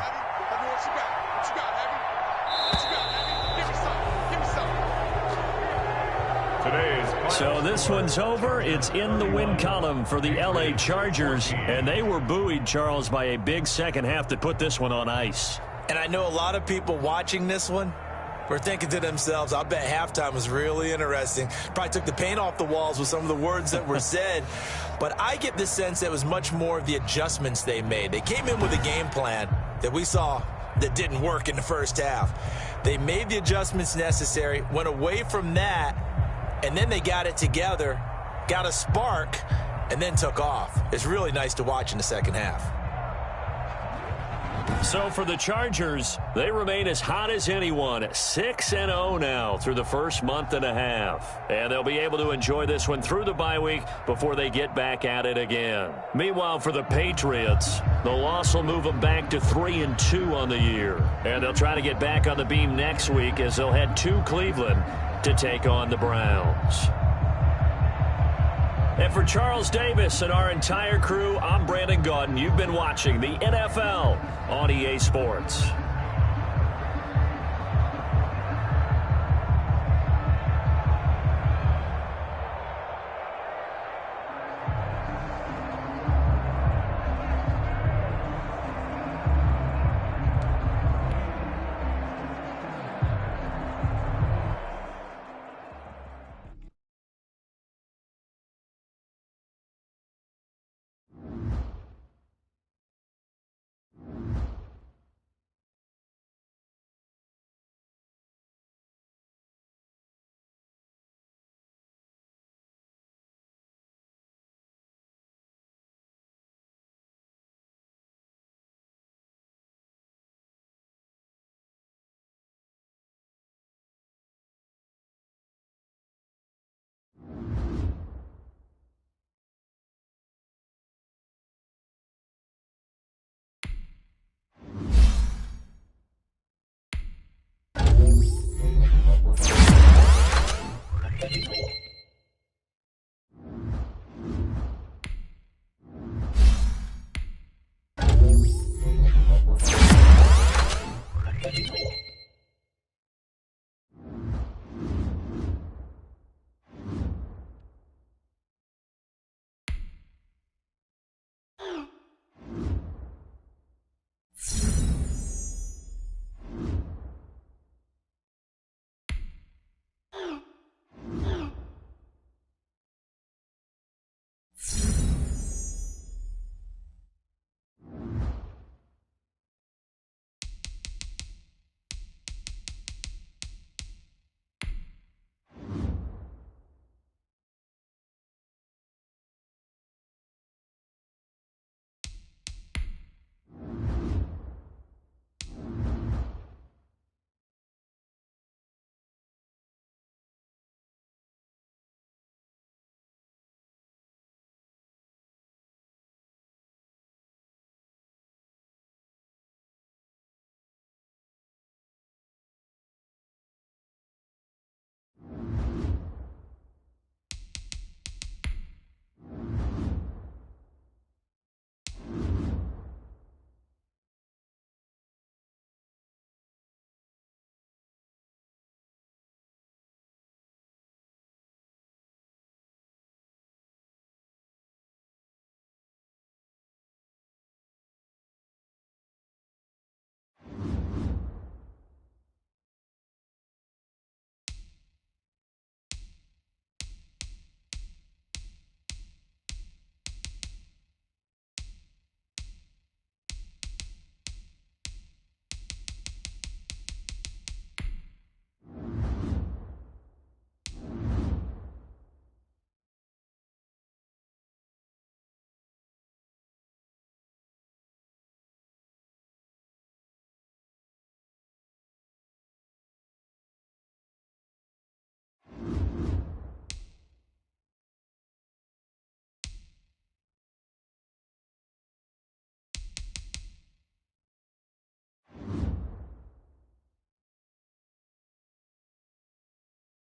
So this one's over. It's in the win column for the LA Chargers. And they were buoyed, Charles, by a big second half that put this one on ice. And I know a lot of people watching this one were thinking to themselves, I bet halftime was really interesting. Probably took the paint off the walls with some of the words that were said. But I get the sense that it was much more of the adjustments they made. They came in with a game plan that we saw that didn't work in the first half. They made the adjustments necessary, went away from that, and then they got it together, got a spark, and then took off. It's really nice to watch in the second half. So for the Chargers, they remain as hot as anyone, 6-0 now through the first month and a half. And they'll be able to enjoy this one through the bye week before they get back at it again. Meanwhile, for the Patriots, the loss will move them back to 3-2 on the year. And they'll try to get back on the beam next week as they'll head to Cleveland to take on the Browns. And for Charles Davis and our entire crew, I'm Brandon Gaudin. You've been watching the NFL on EA Sports.